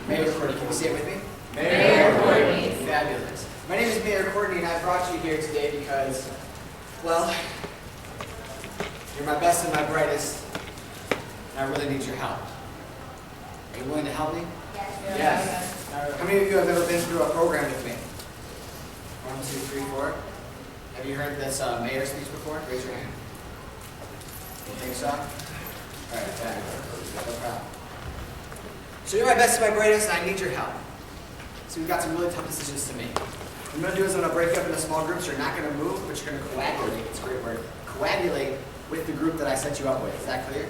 Mayor Courtney, can you say it with me? Mayor Courtney. Fabulous. My name is Mayor Courtney, and I brought you here today because, well, you're my best and my brightest, and I really need your help. Are you willing to help me? Yes. How many of you have ever been through a program with me? 1, 2, 3, 4. Have you heard this mayor speech before? Raise your hand. You think so? All right, fabulous. No problem. So you're my best and my brightest, and I need your help. So we've got some really tough decisions to make. What I'm going to do is I'm going to break you up into small groups. You're not going to move, but you're going to coagulate. It's a great word. Coagulate with the group that I set you up with. Is that clear?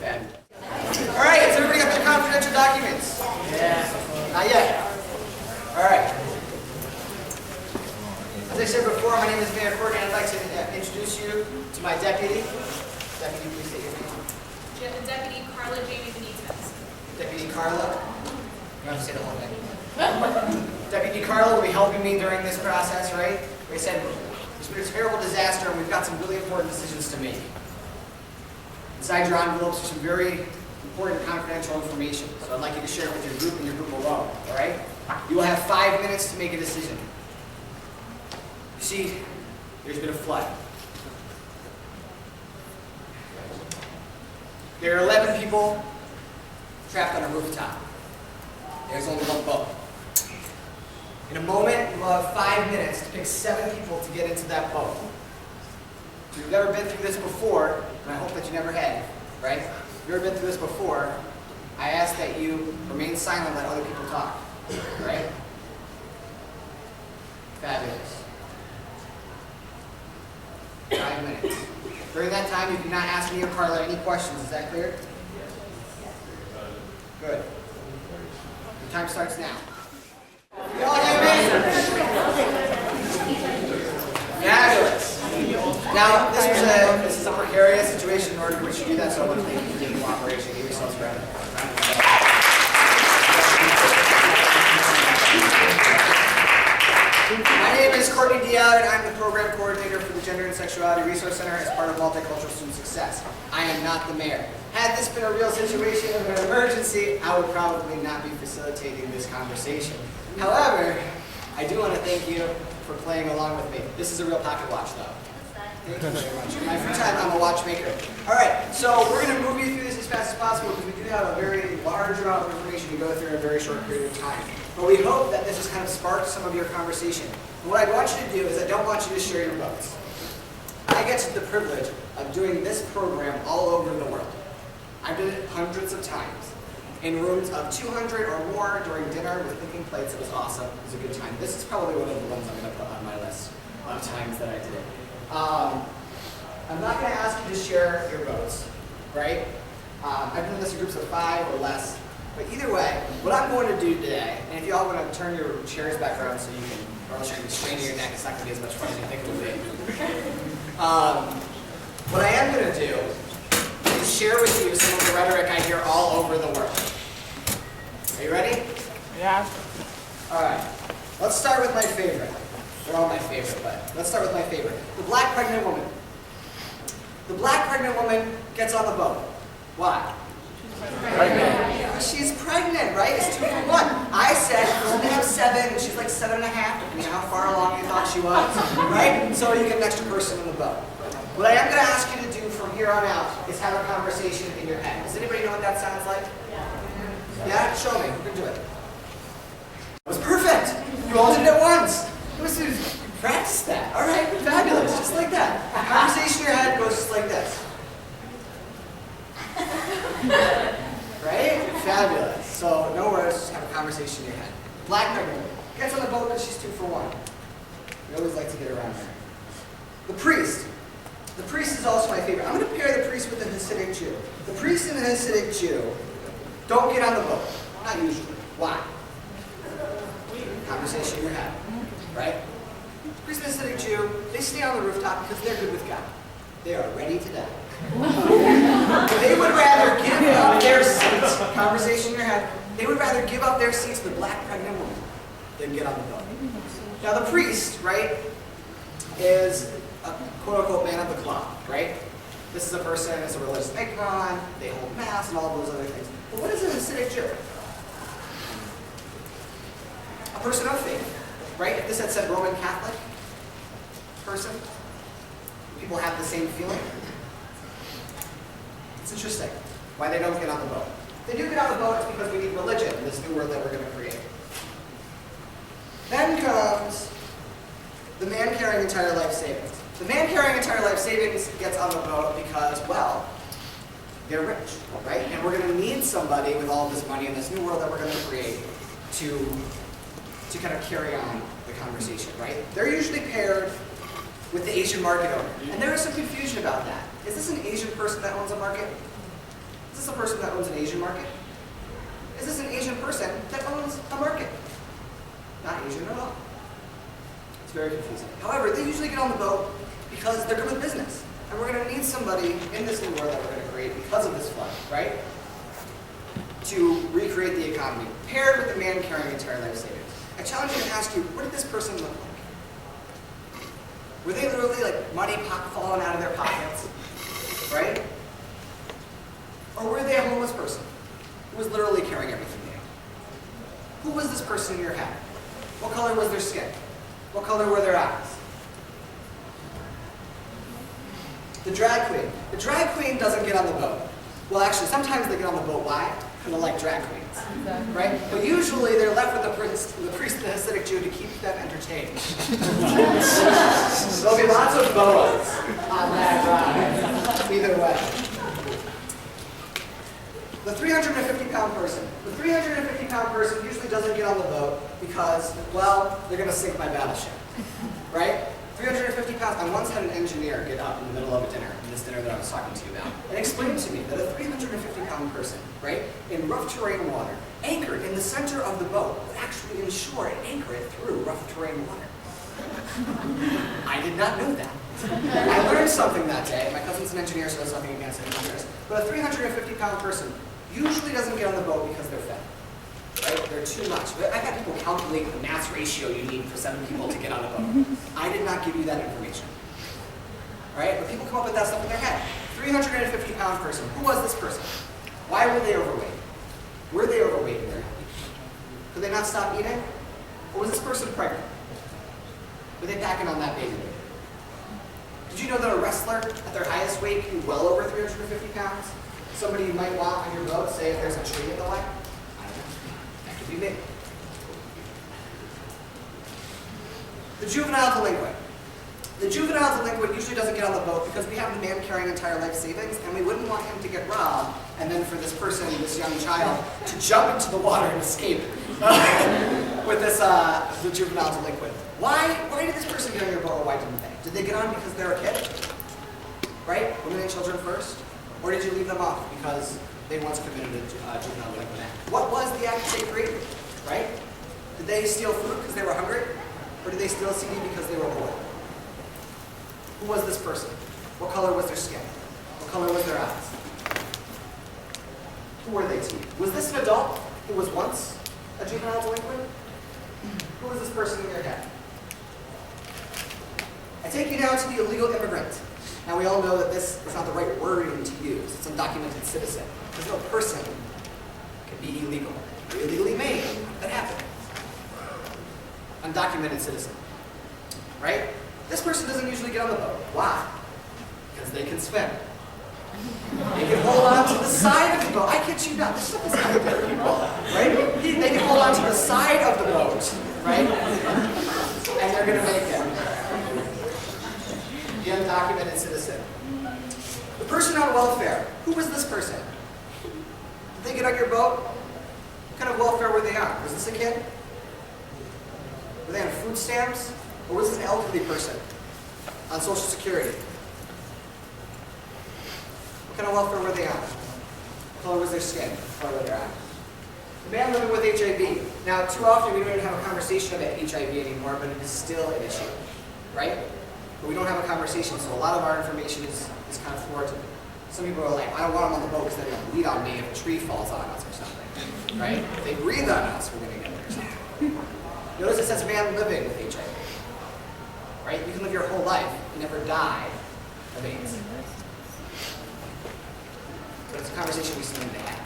Fabulous. All right, has everybody got their confidential documents? Yeah. Not yet. All right. As I said before, my name is Mayor Courtney, and I'd like to introduce you to my deputy. Deputy, please state your name. Deputy Carla Jamie Benitez. Deputy Carla. You don't have to say the whole thing. Deputy Carla will be helping me during this process, right? Like I said, there's been a terrible disaster, and we've got some really important decisions to make. Inside your envelopes are some very important confidential information, so I'd like you to share it with your group and your group alone, all right? You will have 5 minutes to make a decision. You see, there's been a flood. There are 11 people trapped on a rooftop. There's only one boat. In a moment, we'll have 5 minutes to pick 7 people to get into that boat. If you've never been through this before, and I hope that you never had, right? If you've never been through this before, I ask that you remain silent and let other people talk, right? Fabulous. 5 minutes. During that time, you cannot ask me or Carla any questions. Is that clear? Good. Your time starts now. You all hear me? Fabulous. Now, this is a precarious situation in order for which you do that, so I want to thank you for your cooperation. Give yourselves credit. My name is Courtney Dowd, and I'm the program coordinator for the Gender and Sexuality Resource Center as part of Multicultural Student Success. I am not the mayor. Had this been a real situation of an emergency, I would probably not be facilitating this conversation. However, I do want to thank you for playing along with me. This is a real pocket watch, though. Thank you very much. In my free time, I'm a watchmaker. All right, so we're going to move you through this as fast as possible because we do have a very large amount of information to go through in a very short period of time. But we hope that this has kind of sparked some of your conversation. And what I want you to do is I don't want you to share your votes. I get the privilege of doing this program all over the world. I've done it hundreds of times in rooms of 200 or more during dinner with cooking plates. It was awesome. It was a good time. This is probably one of the ones I'm going to put on my list of times that I did it. I'm not going to ask you to share your votes, right? I've done this in groups of 5 or less. But either way, what I'm going to do today, and if you all want to turn your chairs back around so you can, or else you're going to be straining your neck, it's not going to be as much fun as you think it will be. What I am going to do is share with you some of the rhetoric I hear all over the world. Are you ready? Yeah. All right. Let's start with my favorite. They're all my favorite, but let's start with my favorite. The black pregnant woman. The black pregnant woman gets on the boat. Why? Pregnant. She's pregnant, right? It's 2 for 1. I said we're going to have 7, and she's like 7.5. You know how far along you thought she was, right? So you get an extra person on the boat. What I am going to ask you to do from here on out is have a conversation in your head. Does anybody know what that sounds like? Yeah? Show me. We're going to do it. It was perfect. You all did it at once. You practice that. All right, fabulous. Just like that. Conversation in your head goes just like this. Right? Fabulous. So no worries, just have a conversation in your head. Black pregnant woman gets on the boat, but she's 2 for 1. We always like to get around her. The priest. The priest is also my favorite. I'm going to pair the priest with the Hasidic Jew. The priest and the Hasidic Jew don't get on the boat. Not usually. Why? Conversation in your head. Right? The priest and the Hasidic Jew, they stay on the rooftop because they're good with God. They are ready to die. They would rather give up their seats, conversation in your head, they would rather give up their seats to the black pregnant woman than get on the boat. Now the priest, right, is a quote-unquote man of the cloth, right? This is a person, it's a religious icon, they hold mass and all those other things. But what is a Hasidic Jew? person of faith, right? If this had said Roman Catholic person, people have the same feeling. It's interesting why they don't get on the boat. If they do get on the boat, it's because we need religion in this new world that we're going to create. Then comes the man carrying entire life savings. The man carrying entire life savings gets on the boat because, well, they're rich, right? And we're going to need somebody with all this money in this new world that we're going to create to kind of carry on the conversation, right? They're usually paired with the Asian market owner. And there is some confusion about that. Is this an Asian person that owns a market? Is this a person that owns an Asian market? Is this an Asian person that owns a market? Not Asian at all. It's very confusing. However, they usually get on the boat because they're good with business. And we're going to need somebody in this new world that we're going to create because of this flood, right? To recreate the economy, paired with the man carrying entire life savings. I challenge you to ask you, what did this person look like? Were they literally like money falling out of their pockets, right? Or were they a homeless person who was literally carrying everything they owned? Who was this person in your head? What color was their skin? What color were their eyes? The drag queen. The drag queen doesn't get on the boat. Well, actually, sometimes they get on the boat. Why? Because they like drag queens, right? But usually they're left with the priest and the Hasidic Jew to keep them entertained. There'll be lots of boas on that ride. Either way. The 350-pound person. The 350-pound person usually doesn't get on the boat because, well, they're going to sink my battleship, right? 350 pounds. I once had an engineer get up in the middle of a dinner, this dinner that I was talking to you about, and explain to me that a 350-pound person, right, in rough terrain water, anchored in the center of the boat, would actually ensure and anchor it through rough terrain water. I did not know that. I learned something that day. My cousin's an engineer, so there's nothing against engineers. But a 350-pound person usually doesn't get on the boat because they're fat. Right? They're too much. But I've had people calculate the mass ratio you need for 7 people to get on a boat. I did not give you that information. Right? But people come up with that stuff in their head. 350-pound person. Who was this person? Why were they overweight? Were they overweight in their head? Could they not stop eating? Or was this person pregnant? Were they packing on that baby? Did you know that a wrestler at their highest weight can be well over 350 pounds? Somebody you might want on your boat, say if there's a tree in the way? That could be me. The juvenile delinquent. The juvenile delinquent usually doesn't get on the boat because we have the man carrying entire life savings, and we wouldn't want him to get robbed, and then for this person, this young child, to jump into the water and escape with this the juvenile delinquent. Why did this person get on your boat, or why didn't they? Did they get on because they're a kid? Right? Women and children first? Or did you leave them off because they once committed a juvenile delinquent act? What was the act they created? Right? Did they steal food because they were hungry? Or did they steal a CD because they were bored? Who was this person? What color was their skin? What color was their eyes? Who were they to you? Was this an adult who was once a juvenile delinquent? Who was this person in your head? I take you now to the illegal immigrant. Now we all know that this is not the right wording to use. It's undocumented citizen. Because no person can be illegal. Or illegally made. That happened. Undocumented citizen. Right? This person doesn't usually get on the boat. Why? Because they can swim. They can hold on to the side of the boat. I kid you not. This stuff is out there, people. Right? They can hold on to the side of the boat. Right? And they're going to make it. The undocumented citizen. The person on welfare. Who was this person? Did they get on your boat? What kind of welfare were they on? Was this a kid? Were they on food stamps? Or was this an elderly person on Social Security? What kind of welfare were they on? What color was their skin? What color were their eyes? The man living with HIV. Now, too often we don't even have a conversation about HIV anymore, but it is still an issue, right? But we don't have a conversation, so a lot of our information is kind of thwarted. Some people are like, I don't want them on the boat because they're going to bleed on me if a tree falls on us or something, right? If they breathe on us, we're going to get it or something. Notice it says man living with HIV. Right? You can live your whole life and never die of AIDS. So it's a conversation we still need to have.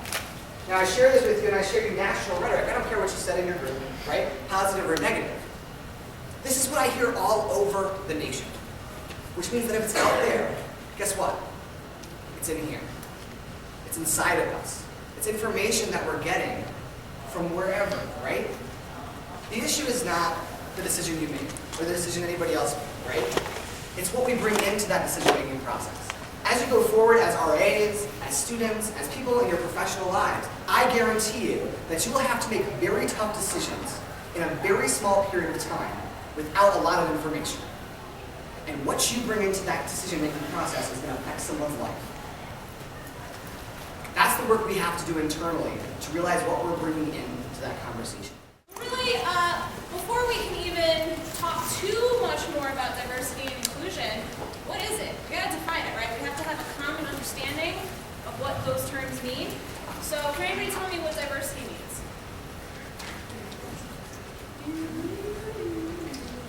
Now I share this with you and I share you national rhetoric. I don't care what you said in your group, right? Positive or negative. This is what I hear all over the nation. Which means that if it's out there, guess what? It's in here. It's inside of us. It's information that we're getting from wherever, right? The issue is not the decision you make or the decision anybody else made, right? It's what we bring into that decision-making process. As you go forward as RAs, as students, as people in your professional lives, I guarantee you that you will have to make very tough decisions in a very small period of time without a lot of information. And what you bring into that decision-making process is going to affect someone's life. That's the work we have to do internally to realize what we're bringing into that conversation. Really, before we can even talk too much more about diversity and inclusion, what is it? We gotta define it, right? We have to have a common understanding of what those terms mean. So can anybody tell me what diversity means?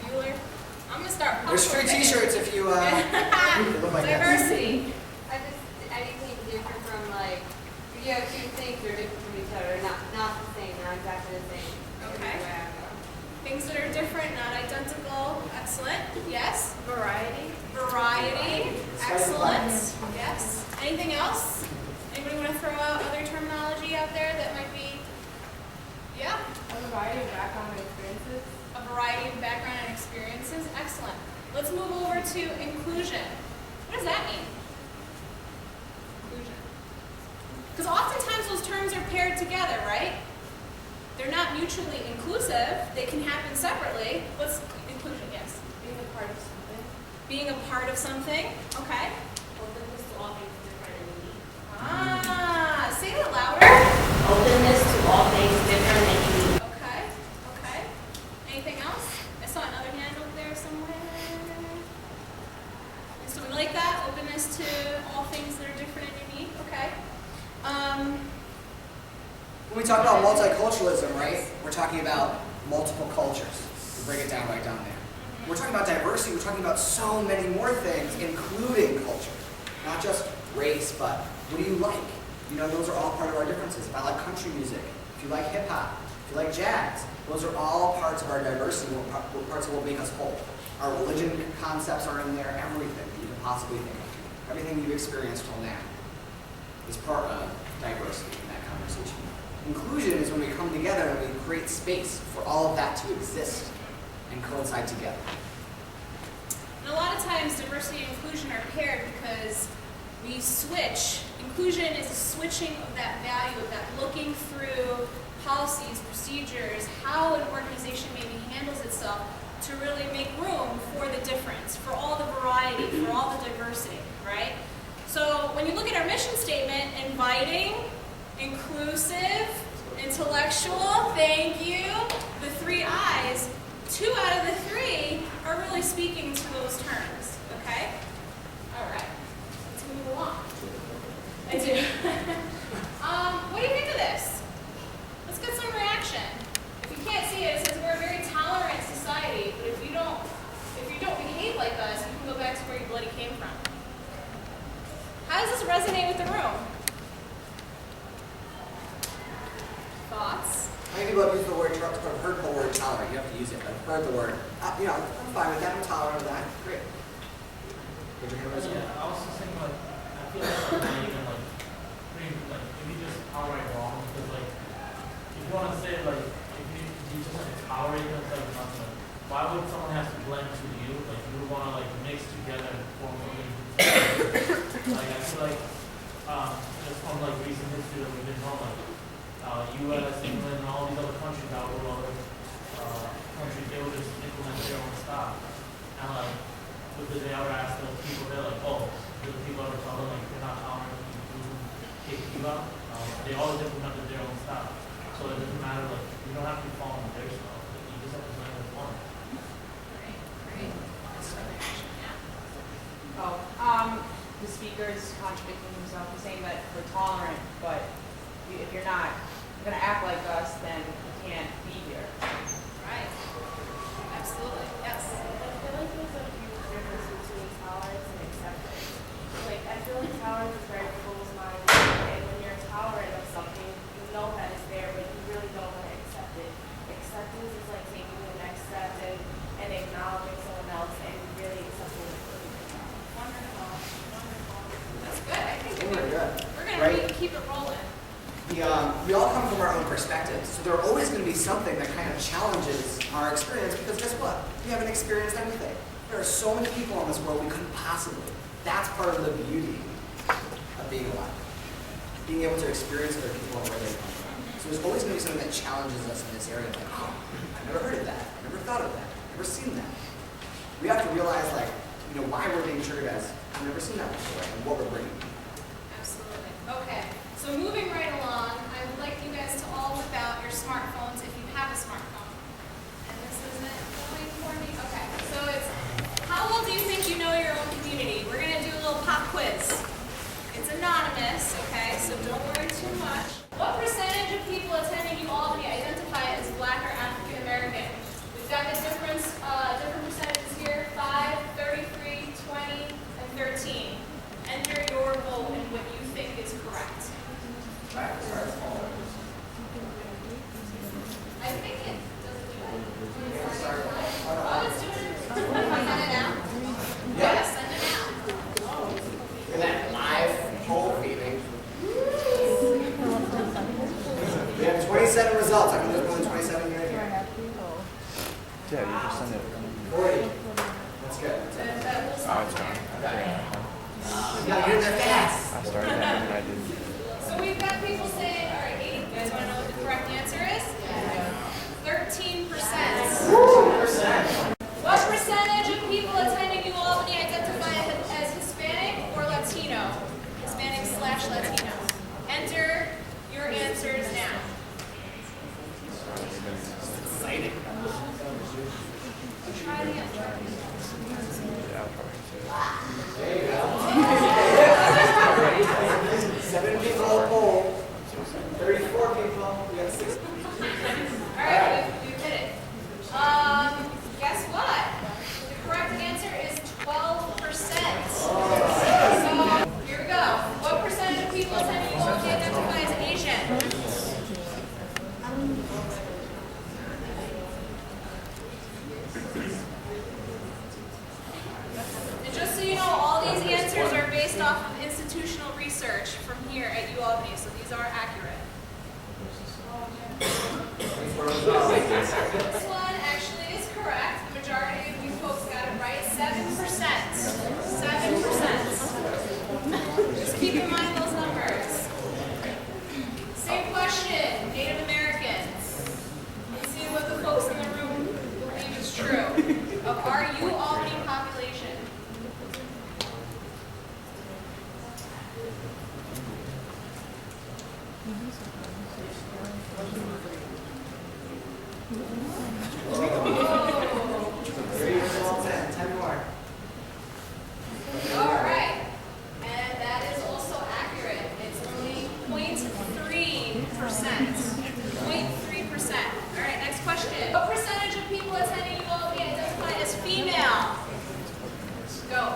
Bueller? I'm gonna start. There's free t-shirts if you look like that. Diversity. I just anything different from like if you have two things that are different from each other, not the same, not exactly the same. Okay. Every way I go. Things that are different, not identical. Excellent. Yes. Variety. Variety. Excellent. Yes. Anything else? Anybody want to throw out other terminology out there that might be? Yeah. A variety of background and experiences. A variety of background and experiences. Excellent. Let's move over to inclusion. What does that mean? Inclusion. Because oftentimes those terms are paired together, right? They're not mutually inclusive. They can happen separately. What's inclusion? Yes. Being a part of something. Being a part of something. Okay. Openness to all things different and unique. Ah, say that louder. Openness to all things different and unique. Okay. Okay. Anything else? I saw another hand over there somewhere. Is something like that? Openness to all things that are different and unique. Okay. When we talk about multiculturalism, right, we're talking about multiple cultures. We break it down right down there. When we're talking about diversity, we're talking about so many more things, including culture. Not just race, but what do you like? You know, those are all part of our differences. If I like country music, if you like hip hop, if you like jazz, those are all parts of our diversity, parts of what make us whole. Our religion concepts are in there, everything you can possibly think of. Everything you've experienced till now is part of diversity in that conversation. Inclusion is when we come together and we create space for all of that to exist and coincide together. And a lot of times diversity and inclusion are paired because we switch. Inclusion is a switching of that value, of that looking through policies, procedures, how an organization maybe handles itself to really make room for the difference, for all the variety, for all the diversity, right? So when you look at our mission statement, inviting, inclusive, intellectual, thank you, the 3 I's, 2 out of the 3 are really speaking to those terms, okay? All right, let's move along. I do. What do you think of this? Let's get some reaction. If you can't see it, it says we're a very tolerant society, but if you don't behave like us, you can go back to where you bloody came from. How does this resonate with the room? Thoughts? How many people have used the word, I've heard the word tolerant, you have to use it, but I've heard the word, I'm fine with that, I'm tolerant of that, great. Raise your hand, raise your hand. Yeah, I was just thinking like, I feel like it's not even like, pretty, like, maybe just outright wrong, because like, if you want to say like, if you just like tolerate them, like nothing, like, why would someone have to blend to you? Like, you would want to like mix together and form something. Like, I feel like, just from like recent history that we've been on, like, U.S., England, and all these other countries that were other countries, they would just implement their own stuff. And like, because they ever ask those people, they're like, oh, the people ever tell them like they're not tolerant, you take you out. They always implemented their own stuff. So it doesn't matter, like, you don't have to follow their stuff. You just have to learn with one. Great. The speaker's contradicting himself, he's saying that we're tolerant, but if you're not going to act like us, then you can't be here. Right. Absolutely. Yes. I feel like there's a huge difference between tolerance and acceptance. Like, I feel like tolerance is very closed-minded, and when you're tolerant of something, you So they're always going to be something that kind of challenges our experience because guess what? We haven't experienced anything. There are so many people in this world we couldn't possibly. That's part of the beauty of being alive. Being able to experience other people and where they come from. So there's always going to be something that challenges us in this area. Like, oh, I've never heard of that. I've never thought of that. I've never seen that. We have to realize, like, why we're being triggered as, I've never seen that before, and what we're bringing. Absolutely. Okay, so moving right along, I would like you guys to all whip out your smartphones if you have a smartphone. And this isn't going for me? Okay, so it's, how well do you think you know your own community? We're going to do a little pop quiz. It's anonymous, okay, so don't worry too much. What percentage of people attending UAlbany identify as Black or African American? We've got the different percentages here, 5, 33, 20, and 13. Enter your vote in what you think is correct. I think it doesn't do it. Oh, it's doing it. Send it out? Yes, send it out. Look at that live poll feeling. We have 27 results. I can there's more than 27 here. Yeah, you just send it. 40. That's good. Oh, it's gone. Yeah, you're the best. I started that when I did. So we've got people saying, all right, you guys want to know what the correct answer is? 13%. What percentage of people attending UAlbany identify as Hispanic or Latino? Hispanic/Latino. Enter your answers now. Exciting. Try the answer. Yeah, I'll probably say it. There you go. 7 people a poll. 34 people. We got 6. All right, you hit it. Guess what? The correct answer is 12%. So here we go. What percentage of people attending UAlbany identify as Asian? And just so you know, all these answers are based off of institutional research from here at UAlbany, so these are accurate. This one actually is correct. The majority of you folks got it right. 7%. 7%. Just keep in mind those numbers. Same question, Native Americans. Let's see what the folks in the room believe is true of our UAlbany population. All right, and that is also accurate. It's only 0.3%. 0.3%. All right, next question. What percentage of people attending UAlbany identify as female? Go.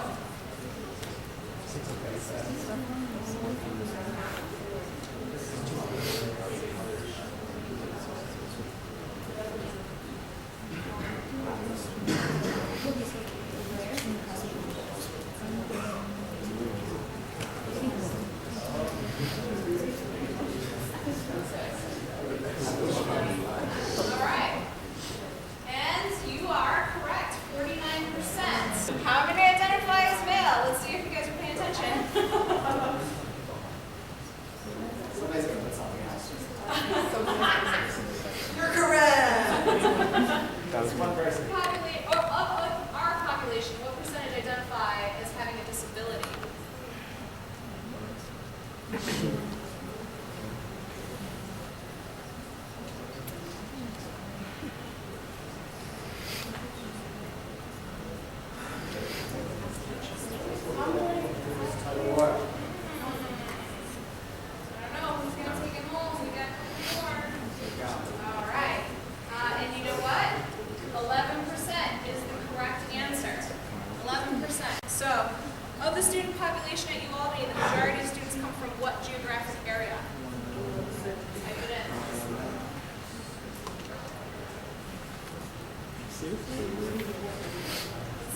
All right. And you are correct, 49%. How many identify as male? Let's see if you guys are paying attention. Somebody's going to put something else. You're correct. That was One person. Of our population, what percentage identify as having a disability? Tell you what. I don't know who's gonna take it home. We got a couple more. All right. And you know what? 11% is the correct answer. 11%. So, of the student population at UAlbany, the majority of students come from what geographic area? Type it in. Let's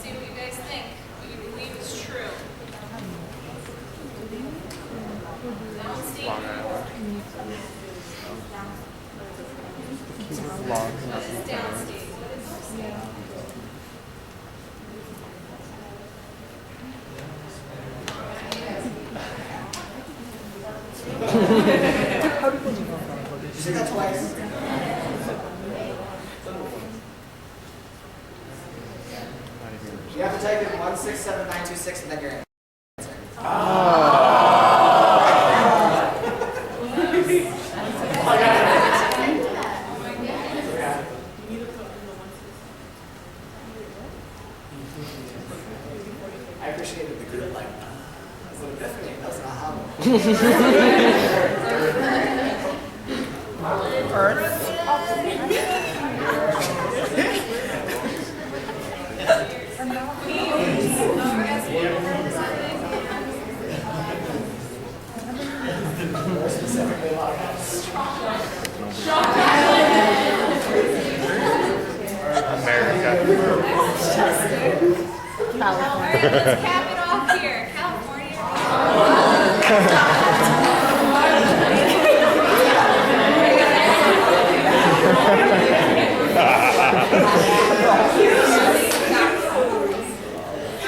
see what you guys think. What you believe is true. Don't see. Long Island. Vlogs. What is downstate? What is upstate? Did you say that twice? You have to type in 167926 and then your answer. I appreciated the group like, that's an epiphany, that was an aha moment. More specifically, Los Angeles. America. All right, let's cap it off here. California. All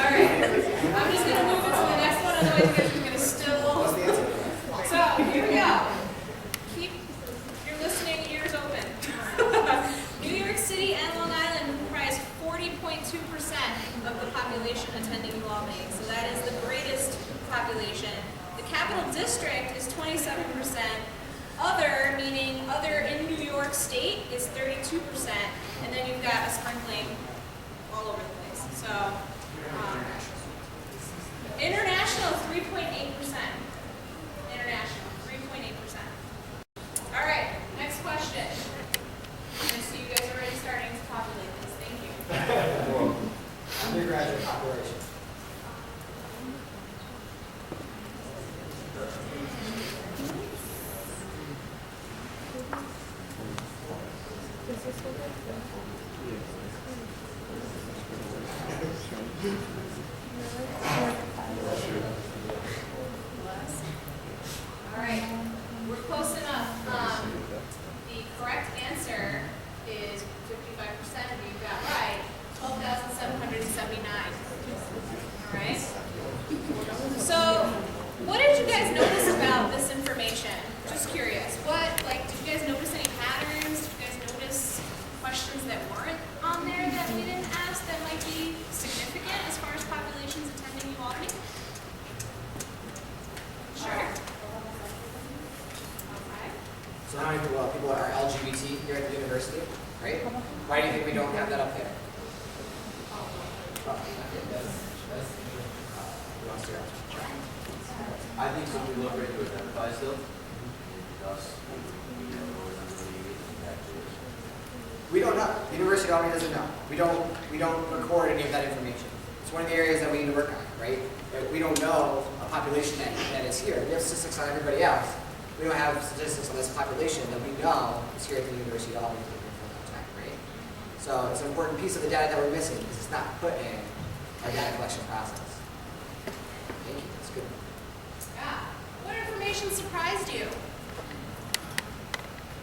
right, I'm just gonna move it to the next one, otherwise you guys are gonna still. What's the answer? So, here we go. Keep your listening ears open. New York City and Long Island comprise 40.2% of the population attending U Albany. So that is the greatest population. The capital district is 27%. Other, meaning other in New York State, is 32%. And then you've got a sprinkling all over the place. So, international, 3.8%. International, 3.8%. All right, next question. I see you guys are already starting to populate this. Thank you. Undergraduate population. All right, we're close enough. The correct answer is 55% of you got right, 12,779. All right. So, what did you guys notice about this information? Just curious. Did you guys notice any patterns? Did you guys notice questions that weren't on there that we didn't ask that might be significant as far as populations attending U Albany? Sure. Okay. So how many people are LGBT here at the university, right? Why do you think we don't have that up there? I think some people are ready to identify still. Thus, we don't know what really impact is. We don't know. The University of Albany doesn't know. We don't record any of that information. It's one of the areas that we need to work on, right? That we don't know a population that is here. We have statistics on everybody else. We don't have statistics on this population that we know is here at the University of Albany for a long time, right? So it's an important piece of the data that we're missing because it's not put in our data collection process. Thank you. That's good. Yeah. What information surprised you?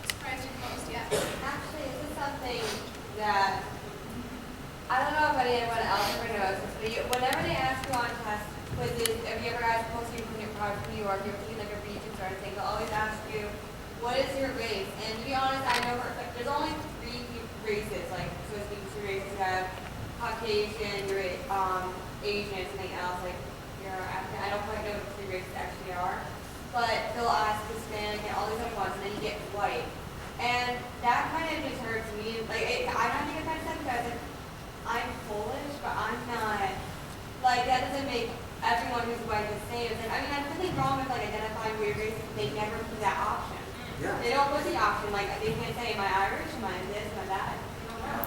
Surprised you the most? Yeah. Actually, this is something that I don't know if anyone else ever knows this, but whenever they ask you on test quizzes, if you ever ask most people from New York, you're taking like a region or anything, they'll always ask you, what is your race? And to be honest, I know there's only 3 races, like, so to speak, 2 races. You have Caucasian, you're Asian, and something else, like you're African. I don't quite know what the 3 races actually are. But they'll ask Hispanic and all these other ones, and then you get white. And that kind of just hurts me. Like, I don't think it's kind of sad because I'm Polish, but I'm not, like, that doesn't make everyone who's white the same. And, I mean, there's nothing wrong with, like, identifying where you're race. They never put that option. Yeah. They don't put the option, like, they can't say, am I Irish, am I this, am I that? I don't know.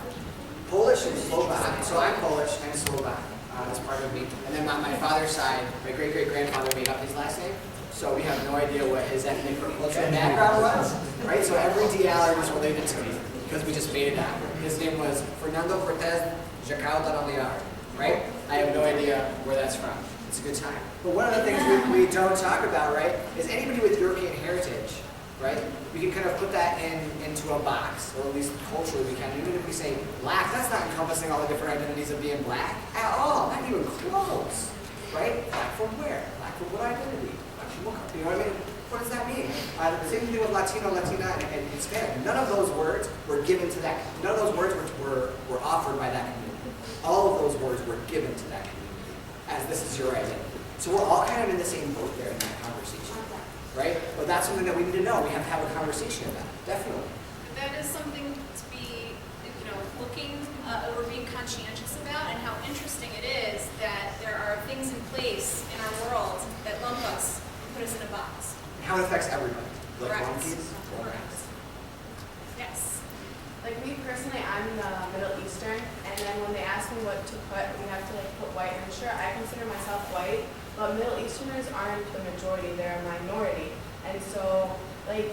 Polish and Slovak. So I'm Polish and Slovak. That's part of me. And then on my father's side, my great-great-grandfather made up his last name. So we have no idea what his ethnic or cultural background was, right? So every DLer is related to me because we just made it up. His name was Fernando Cortez Jacao de Lear, right? I have no idea where that's from. It's a good time. But one of the things we don't talk about, right, is anybody with European heritage right? We can kind of put that into a box, or at least culturally we can. Even if we say black, that's not encompassing all the different identities of being black at all, not even close, right? Black from where? Black from what identity? Black from what country? You know what I mean? What does that mean? The same thing with Latino, Latina, and Hispanic. None of those words were given to that. None of those words were offered by that community. All of those words were given to that community, as this is your identity. So we're all kind of in the same boat there in that conversation, right? But that's something that we need to know. We have to have a conversation about it, definitely. That is something to be, looking or being conscientious about, and how interesting it is that there are things in place in our world that lump us and put us in a box. How it affects everybody. Like Correct. monkeys. Correct. Yes. Like me personally, I'm Middle Eastern, and then when they ask me what to put, we have to put white. I'm sure I consider myself white, but Middle Easterners aren't the majority; they're a minority. And so,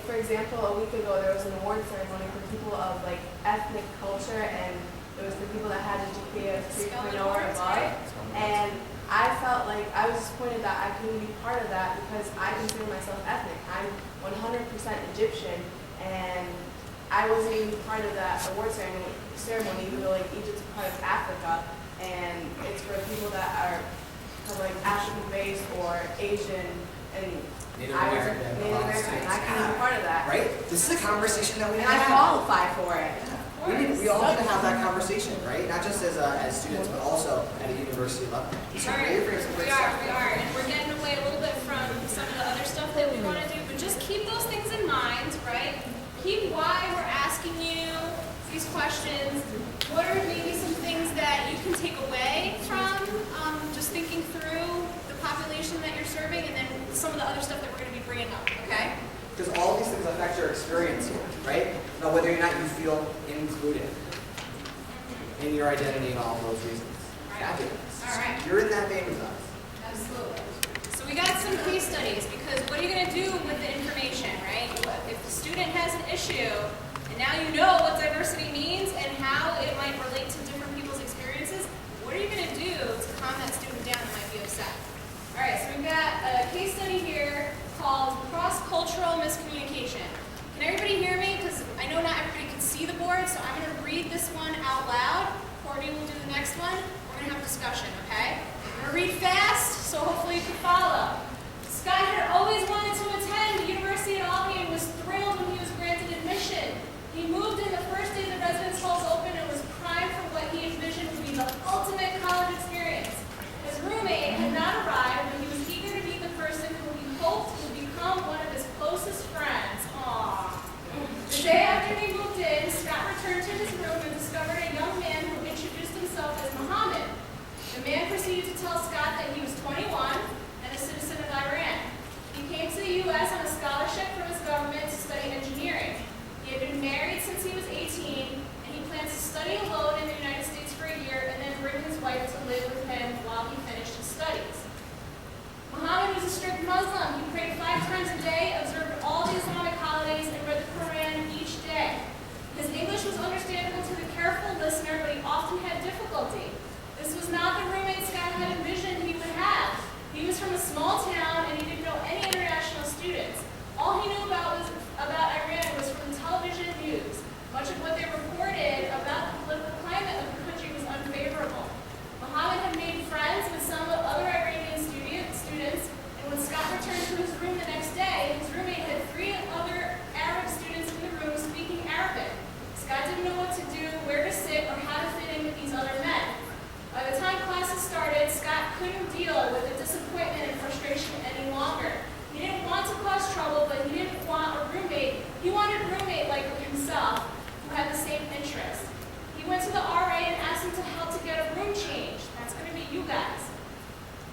for example, a week ago there was an award ceremony for people of ethnic culture, and it was for people that had a GPA of 3.0 or above. And I felt like I was disappointed that I couldn't be part of that because I consider myself ethnic. I'm 100% Egyptian, and I wasn't even part of that award ceremony, even though Egypt's part of Africa, and it's for people that are African-based or Asian, and Native I was American. Native American. I couldn't be part of that, Right? This is a conversation that we need and to I have. qualify for it. We all need to have that conversation, right? Not just as students, but also at a university level. So All right, Ray brings some we great are, stuff. and we're getting away a little bit from some of the other stuff that we want to do, but just keep those things in mind, right? Keep why we're asking you these questions. What are maybe some things that you can take away from just thinking through the population that you're serving, and then some of the other stuff that we're going to be bringing up, okay? Because all these things affect your experience here, right? Now, whether or not you feel included in your identity and all of those reasons. Fabulous. All right. You're in that vein with us. Absolutely. So we got some case studies, because what are you going to do with the information, right? If the student has an issue, and now you know what diversity means and how it might relate to different people's experiences, what are you going to do to calm that student down that might be upset? All right, so we've got a case study here called cross-cultural miscommunication. Can everybody hear me? Because I know not everybody can see the board, so I'm going to read this one out loud. Courtney will do the next one. We're going to have discussion, okay? I'm going to read fast, so hopefully you can follow. Scott had always wanted to attend the University at Albany and was thrilled when he was granted admission. He moved in the first day the residence halls opened and was primed for what he envisioned would be the ultimate college experience. His roommate had not arrived, but he was eager to meet the person who he hoped would become one of his closest friends. Aww. The day after he moved in, Scott returned to his room and discovered a young man who introduced himself as Muhammad. The man proceeded to tell Scott that he was 21 and a citizen of Iran. He came to the U.S. on a scholarship from his government to study engineering. He had been married since he was 18, and he plans to study alone in the United States for a year and then bring his wife to live with him while he finished his studies. Muhammad was a strict Muslim. He prayed 5 times a day, observed all the Islamic holidays, and read the Quran each day. His English was understandable to the careful listener, but he often had difficulty. This was not the roommate Scott had envisioned he would have. He was from a small town, and he didn't know any international students. All he knew about Iran was from the television news. Much of what they reported about the political climate of the country was unfavorable. Muhammad had made friends with some other Iranian students, and when Scott returned to his room the next day, his roommate had 3 other Arab students in the room speaking Arabic. Scott didn't know what to do, where to sit, or how to fit in with these other men. By the time classes started, Scott couldn't deal with the disappointment and frustration any longer. He didn't want to cause trouble, but he didn't want a roommate. He wanted a roommate like himself, who had the same interests. He went to the RA and asked him to help to get a room change. That's going to be you guys.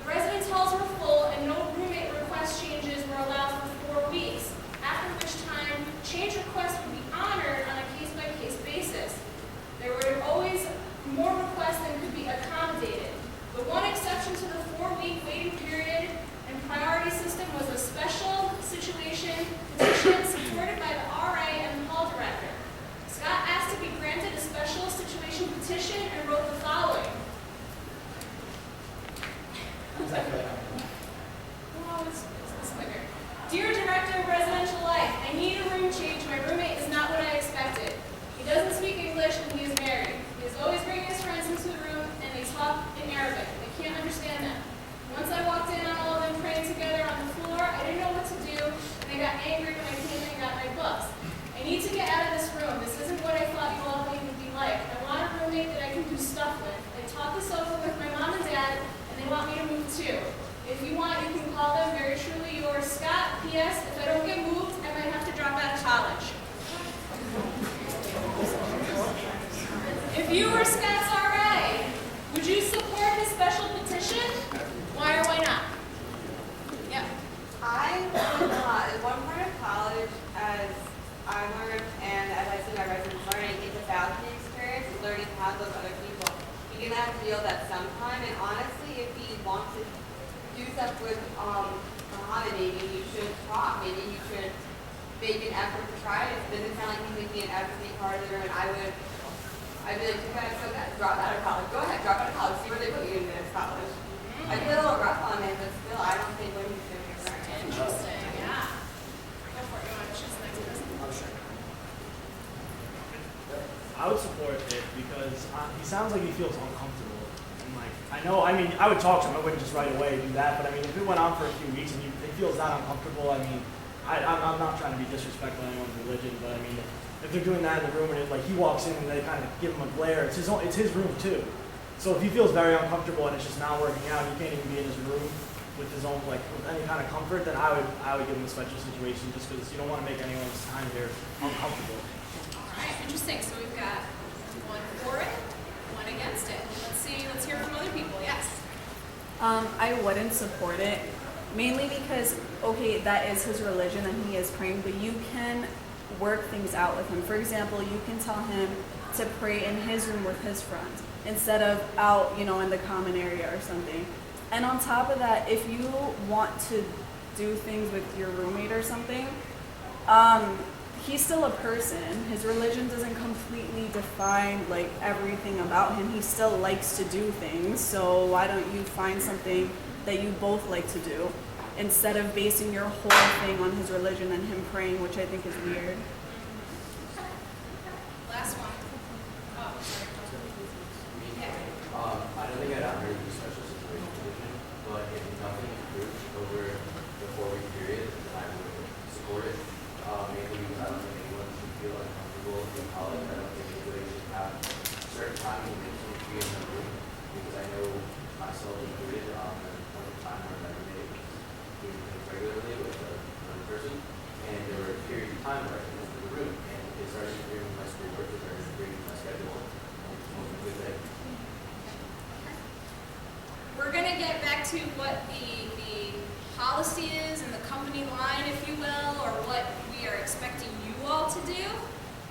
The residence halls were full, and no roommate request changes were allowed for 4 weeks, after which time change requests would be honored on a case-by-case basis. There were always more requests than could be accommodated. The one exception to the 4-week waiting period and priority system was a special situation petition supported by the RA and the hall director. If you were Scott's RA, would you support his special petition? Why or why not? Yeah. I would not. In one part of college, as I learned and as I see my residents learning, it's about the experience and learning how those other people. You're gonna have to deal with that sometime. And honestly, if he wants to do stuff with Muhammad, maybe you should talk. Maybe you should make an effort to try it. It doesn't sound like he's making an effort to be part of the room. And I'd be like, you guys so bad. Drop out of college. Go ahead, drop out of college. See where they put you in the next college. I feel a little rough on him, but still, I don't think what he's doing is right. Interesting, yeah. Go for it. You want to choose the next person? Oh, sure. I would support it because he sounds like he feels uncomfortable. And like, I would talk to him. I wouldn't just right away do that. But I mean, if it went on for a few weeks and he feels that uncomfortable, I mean, I'm not trying to be disrespectful to anyone's religion, but I mean, if they're doing that in the room and like he walks in and they kind of give him a glare, it's his room too. So if he feels very uncomfortable and it's just not working out, he can't even be in his room with his own with any kind of comfort, then I would give him a special situation just because you don't want to make anyone's time here uncomfortable. All right, interesting. So we've got one for it, one against it. Let's hear from other people. Yes. I wouldn't support it, mainly because, okay, that is his religion and he is praying, but you can work things out with him. For example, you can tell him to pray in his room with his friends instead of out, in the common area or something. And on top of that, if you want to do things with your roommate or something, he's still a person. His religion doesn't completely define everything about him. He still likes to do things. So why don't you find something that you both like to do instead of basing your whole thing on his religion and him praying, which I think is weird. Last one. Oh, sorry. Yeah. I don't think I'd honor the special situation position, but if nothing improved over the 4-week period, then I would support it. Mainly because I don't think anyone should feel uncomfortable in college. I don't think anybody should have certain time limits to be in the room, because I know myself included, there was one time where my roommate was doing things regularly with another person, and there were periods of time where I couldn't enter the room, and it started interfering with my schoolwork, it started interfering with my schedule, and it wasn't a good day. We're going to get back to what the policy is and the company line, if you will, or what we are expecting you all to do.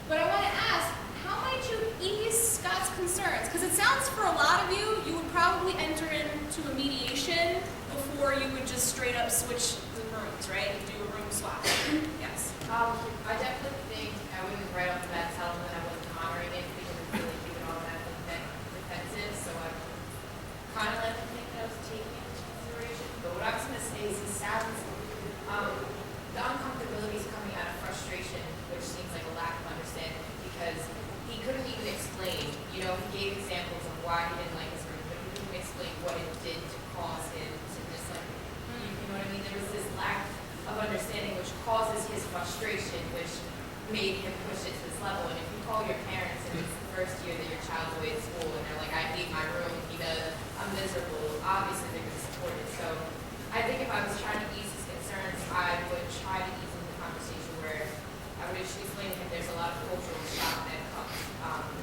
But I want to ask, how might you ease Scott's concerns? Because it sounds for a lot of you would probably enter into a mediation before you would just straight up switch the rooms, right? And do a room swap. Yes. I definitely think I wouldn't right off the bat tell them that I wasn't honoring it because it's really keeping all that defensive. So I kind of let them think that I was taking it into consideration. But what I was going to say is he sounds, the uncomfortability is coming out of frustration, which seems like a lack of understanding because he couldn't even explain. He gave examples of why he didn't like his room, but he couldn't explain what it did to cause him to dislike it. You know what I mean? There was this lack of understanding which causes his frustration, which made him push it to this level. And if you call your parents and it's the first year that your child's away at school and they're like, I hate my room because I'm miserable, obviously they're going to support it. So I think if I was trying to ease his concerns, I would try to ease into the conversation where I would explain to him there's a lot of cultural shock that comes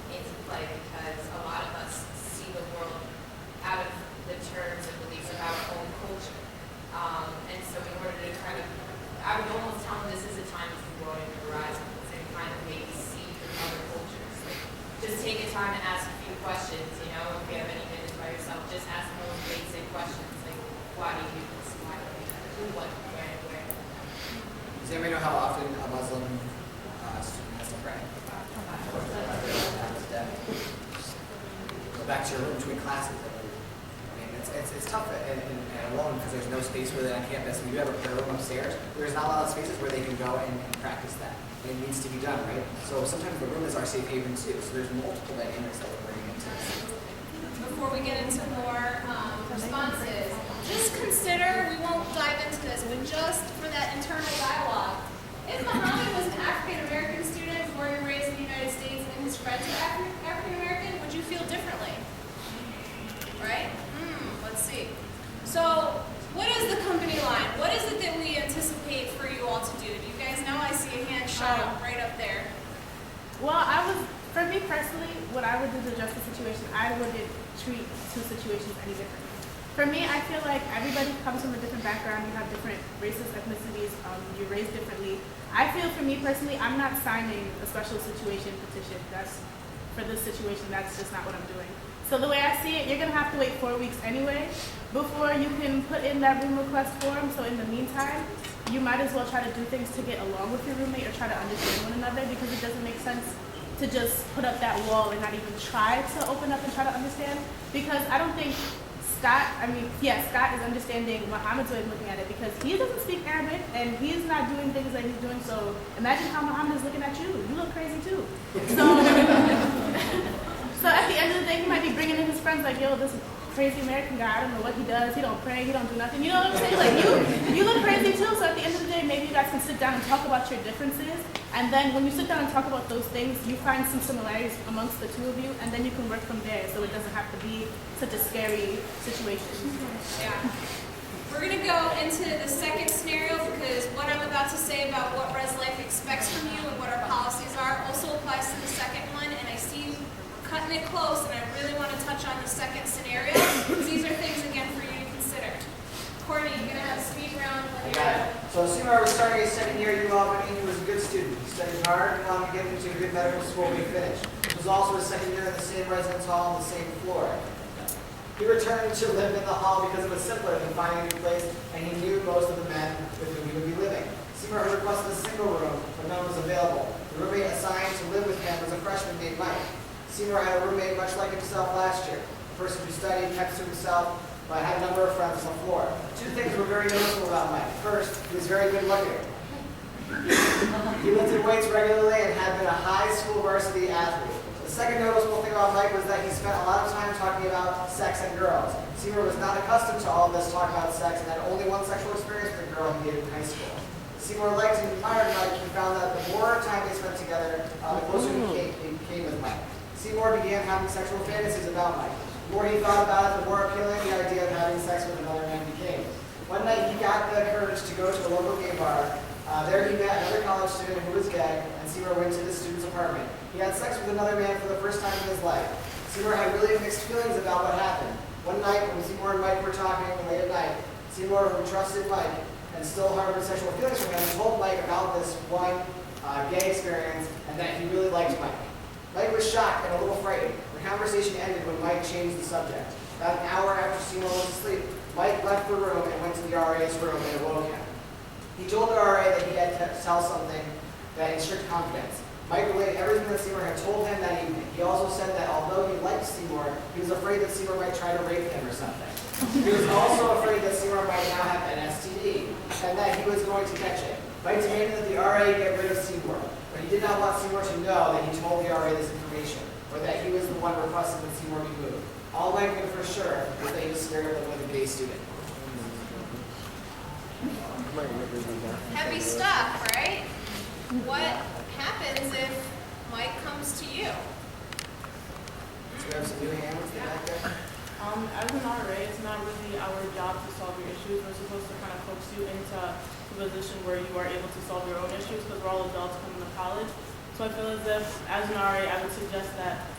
into play because a lot of us see the world out of the terms and beliefs of our own culture. And so in order to kind of, I would almost tell him this is a time to broaden your horizons and kind of maybe see from other cultures. Just take the time to ask a few questions, if you have any minutes by yourself, just ask those basic questions like, why do you do this? Why do you do that? Who, what, where? Does anybody know how often a Muslim student has to pray? Go back to your room between classes. It's tough and alone because there's no space for that on campus. We do have a prayer room upstairs. There's not a lot of spaces where they can go and practice that. It needs to be done, right? So sometimes the room is our safe haven too. So there's multiple dynamics that we're bringing into this. Before we get into more responses, just consider, we won't dive into this, but just for that internal dialogue, if Muhammad was an African-American student born and raised in the United States and his friends were African-American, would you feel differently? Right? Let's see. So, what is the company line? What is it that we anticipate for you all to do? Do you guys know? I see a hand shot up right up there. Well, for me personally, what I would were to address the situation, I wouldn't treat two situations any differently. For me, I feel like everybody comes from a different background. You have different races, ethnicities. You're raised differently. I feel, for me personally, I'm not signing a special situation petition. That's for this situation. That's just not what I'm doing. So the way I see it, you're gonna have to wait 4 weeks anyway before you can put in that room request form. So in the meantime, you might as well try to do things to get along with your roommate or try to understand one another, because it doesn't make sense to just put up that wall and not even try to open up and try to understand. Because I don't think Scott is understanding Muhammad's way of looking at it, because he doesn't speak Arabic and he's not doing things that he's doing. So imagine how Muhammad is looking at you. You look crazy too. So, so at the end of the day, he might be bringing in his friends like, yo, this crazy American guy, I don't know what he does. He don't pray, he don't do nothing. You know what I'm saying? Like, you look crazy too. So at the end of the day, maybe you guys can sit down and talk about your differences. And then when you sit down and talk about those things, you find some similarities amongst the two of you, and then you can work from there, so it doesn't have to be such a scary situation. Yeah. We're going to go into the second scenario, because what I'm about to say about what Res Life expects from you and what our policies are also applies to the second one. And I see we're cutting it close, and I really want to touch on the second scenario, because these are things, again, for you to consider. Courtney, you're going to have a speed round. I got it. So Seymour was starting his second year at UL, he was a good student. He studied hard and wanted to get into a good medical school when he finished. It was also his second year in the same residence hall on the same floor. He returned to live in the hall because it was simpler than finding a new place, and he knew most of the men with whom he would be living. Seymour had requested a single room, but none was available. The roommate assigned to live with him was a freshman named Mike. Seymour had a roommate much like himself last year, a person who studied, kept to himself, but had a number of friends on the floor. Two things were very noticeable about Mike. First, he was very good looking. He lifted weights regularly and had been a high school varsity athlete. The second noticeable thing about Mike was that he spent a lot of time talking about sex and girls. Seymour was not accustomed to all of this talk about sex and had only one sexual experience with a girl he dated in high school. Seymour liked and admired Mike. He found that the more time they spent together, the closer he became with Mike. Seymour began having sexual fantasies about Mike. The more he thought about it, the more appealing the idea of having sex with another man became. One night, he got the courage to go to a local gay bar. There he met another college student who was gay, and Seymour went to the student's apartment. He had sex with another man for the first time in his life. Seymour had really mixed feelings about what happened. One night, when Seymour and Mike were talking late at night, Seymour, who trusted Mike and still harbored sexual feelings for him, told Mike about this one gay experience and that he really liked Mike. Mike was shocked and a little frightened. The conversation ended when Mike changed the subject. About an hour after Seymour was asleep, Mike left the room and went to the RA's room and awoke him. He told the RA that he had to tell something that in strict confidence. Mike relayed everything that Seymour had told him that evening. He also said that although he liked Seymour, he was afraid that Seymour might try to rape him or something. He was also afraid that Seymour might now have an STD and that he was going to catch it. Mike demanded that the RA get rid of Seymour, but he did not want Seymour to know that he told the RA this information, or that he was the one requesting that Seymour be moved. All Mike knew for sure was that he was scared of living with a gay student. Heavy stuff, right? What happens if Mike comes to you? So we have some new hands back there. As an RA, it's not really our job to solve your issues. We're supposed to kind of coax you into a position where you are able to solve your own issues, because we're all adults coming to college. So I feel as if, as an RA, I would suggest that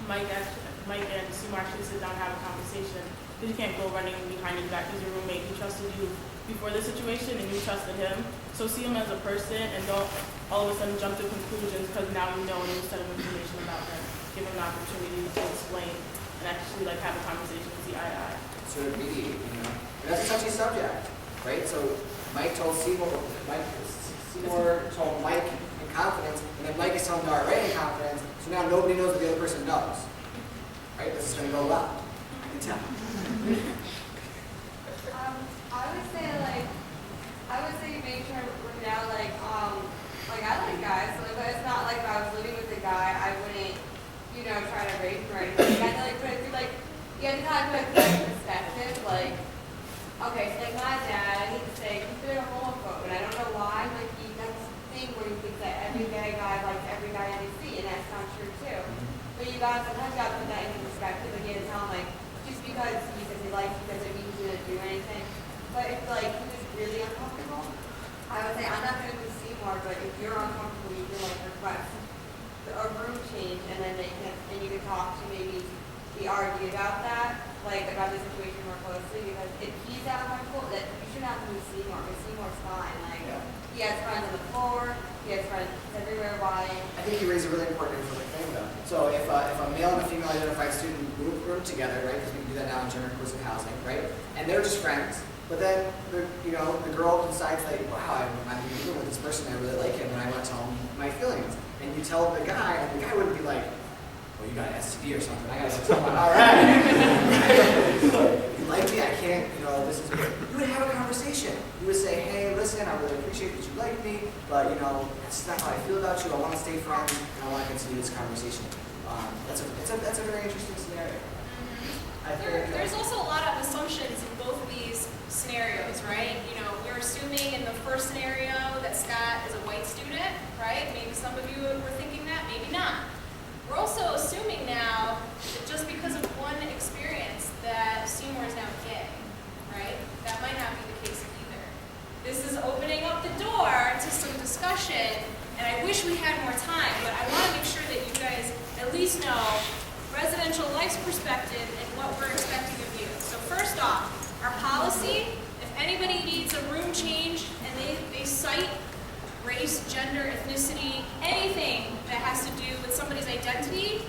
Mike and Seymour actually sit down and have a conversation, because you can't go running behind his back. He's your roommate. He trusted you before the situation, and you trusted him. So see him as a person, and don't all of a sudden jump to conclusions because now you know a new set of information about him. Give him an opportunity to explain and actually have a conversation and see eye to eye. Sort of mediate, And that's a touchy subject, right? So Mike told Seymour told Mike in confidence, and then Mike is telling the RA in confidence, so now nobody knows what the other person knows. Right? This is going to go well. I can tell. I would say make sure to work it out, I like guys, so but it's not like if I was living with a guy, I wouldn't, try to rape him or anything. You have to put it through, you have to kind of put it through perspective, okay, so my dad, I need to say, consider a homophobe, and I don't know why, he does this thing where he thinks that every gay guy likes every guy they see, and that's not true too. But sometimes you gotta put that into perspective, again, tell him, just because he says he likes you doesn't mean he's gonna do anything. But if, he was really uncomfortable, I would say, I'm not going to do Seymour, but if you're uncomfortable, you can, request a room change, and then you can talk to maybe the RD about that, like about the situation more closely, because if he's that uncomfortable, that you shouldn't have to move Seymour, because Seymour's fine, like, he has friends on the floor, he has friends everywhere, why? I think you raise a really important thing though. So if a male and a female identified student room together, right, because we can do that now in gender inclusive housing, right, and they're just friends, but then the girl decides like, wow, I'm living with this person, I really like him, and I want to tell him my feelings. And you tell the guy, and the guy wouldn't be like, well, you got an STD or something. I gotta tell him, all right. You like me? I can't, this is weird. You would have a conversation. You would say, hey, listen, I really appreciate that you like me, but that's not how I feel about you. I want to stay friends, and I want to continue this conversation. That's a very interesting scenario. There's also a lot of assumptions in both of these scenarios, right? We're assuming in the first scenario that Scott is a white student, right? Maybe some of you were thinking that, maybe not. We're also assuming now that just because of one experience that Seymour is now gay, right? That might not be the case either. This is opening up the door to some discussion, and I wish we had more time, but I want to make sure that you guys at least know residential life's perspective and what we're expecting of you. So first off, our policy, if anybody needs a room change and they cite race, gender, ethnicity, anything that has to do with somebody's identity,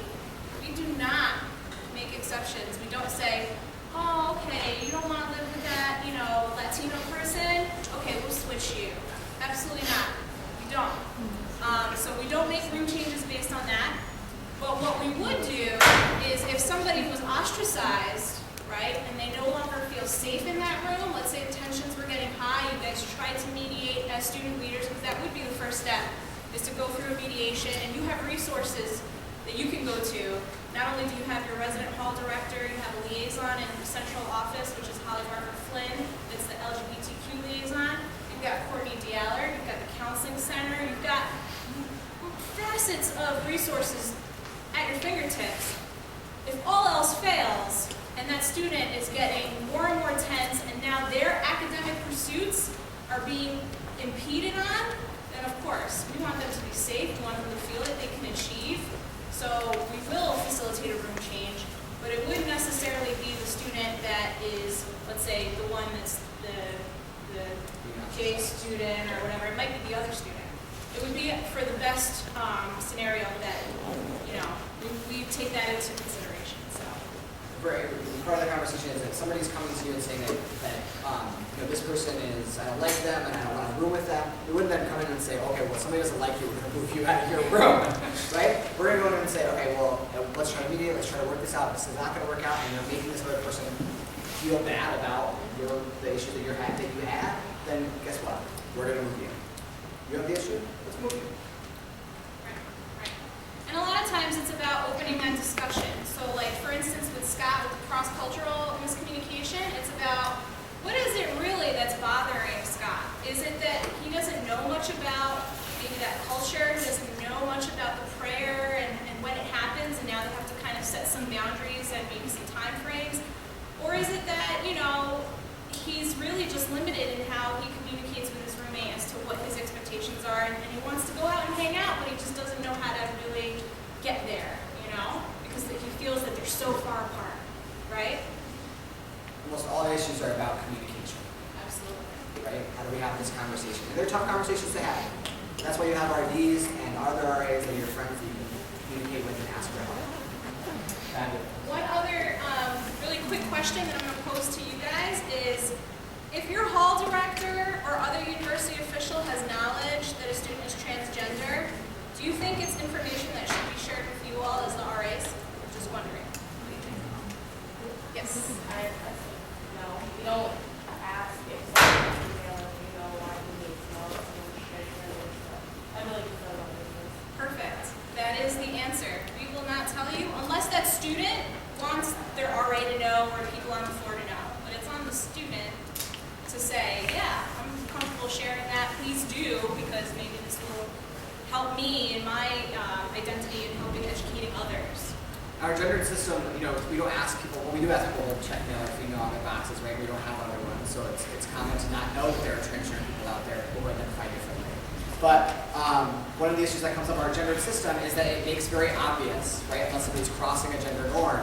we do not make exceptions. We don't say, oh, okay, you don't want to live with that, Latino person? Okay, we'll switch you. Absolutely not. We don't. So we don't make room changes based on that. But what we would do is if somebody was ostracized, right, and they no longer feel safe in that room, let's say the tensions were getting high, you guys tried to mediate as student leaders, because that would be the first step, is to go through a mediation, and you have resources that you can go to. Not only do you have your resident hall director, you have a liaison in the central office, which is Holly Barber Flynn, that's the LGBTQ liaison. You've got Courtney Dialler, you've got the counseling center, you've got facets of resources at your fingertips. If all else fails, and that student is getting more and more tense, and now their academic pursuits are being impeded on, then of course, we want them to be safe, we want them to feel that they can achieve. So we will facilitate a room change, but it wouldn't necessarily be the student that is, let's say, the one that's the gay student or whatever. It might be the other student. It would be for the best scenario that, we take that into consideration. So, part of the conversation is that somebody's coming to you and saying that this person is, I don't like them and I don't want to room with them. We wouldn't then come in and say, okay, well, somebody doesn't like you, we're going to move you out of your room, right? We're going to go in and say, okay, well, let's try to mediate, let's try to work this out. This is not going to work out, and you're making this other person feel bad about the issue that you had, then guess what? We're going to move you. You have the issue? Let's move you. right. And a lot of times it's about opening that discussion. So like, for instance, with Scott, with the cross-cultural miscommunication, it's about, what is it really that's bothering Scott? Is it that he doesn't know much about maybe that culture, doesn't know much about the prayer and when it happens, and now they have to kind of set some boundaries and maybe some time frames? Or is it that, he's really just limited in how he communicates with his roommate as to what his expectations are, and he wants to go out and hang out, but he just doesn't know how to really get there, because he feels that they're so far apart, right? Almost all issues are about communication, Absolutely. right? How do we have this conversation? And they're tough conversations to have. That's why you have RDs and other RAs that are your friends that you can communicate with and ask for help. Fabulous. One other really quick question that I'm going to pose to you guys is, if your hall director or other university official has knowledge that a student is transgender, do you think it's information that should be shared with you all as the RAs? Just wondering. Yes. No, you don't ask if someone's female, why you need to know I really just know about business. Perfect. That is the answer. We will not tell you unless that student wants their RA to know or people on the floor to know. But it's on the student to say, yeah, I'm comfortable sharing that. Please do, because maybe this will help me in my identity and helping educating others. Our gendered system, we don't ask people, well, we do ask people to check male or female on their boxes, right? We don't have other ones, so it's common to not know that there are transgender people out there who identify differently. But one of the issues that comes up in our gendered system is that it makes very obvious, right? Unless somebody's crossing a gender norm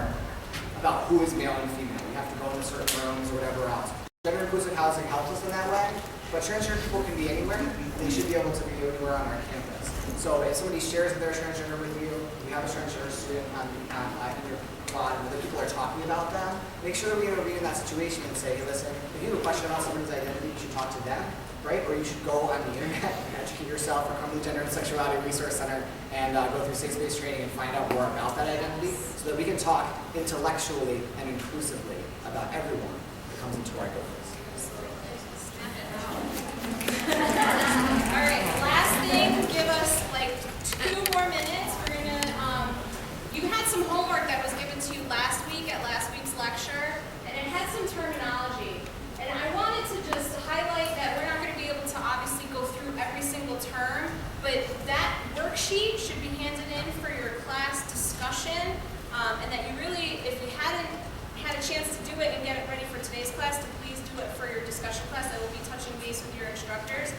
about who is male and female. You have to go into certain rooms or whatever else. Gender inclusive housing helps us in that way, but transgender people can be anywhere. They should be able to be anywhere on our campus. So if somebody shares that they're transgender with you, you have a transgender student on your quad, and other people are talking about them, make sure that we intervene in that situation and say, hey, listen, if you have a question about somebody's identity, you should talk to them, right? Or you should go on the internet and educate yourself, or come to the Gender and Sexuality Resource Center and go through safe-space training and find out more about that identity so that we can talk intellectually and inclusively about everyone that comes into our doors. All right, last thing, give us like 2 more minutes. We're gonna, you had some homework that was given to you last week at last week's lecture, and it had some terminology. And I wanted to just highlight that we're not gonna be able to obviously go through every single term, but that worksheet should be handed in for your class discussion, and that you really, if you hadn't had a chance to do it and get it ready for today's class, to please do it for your discussion class. That will be touching base with your instructors.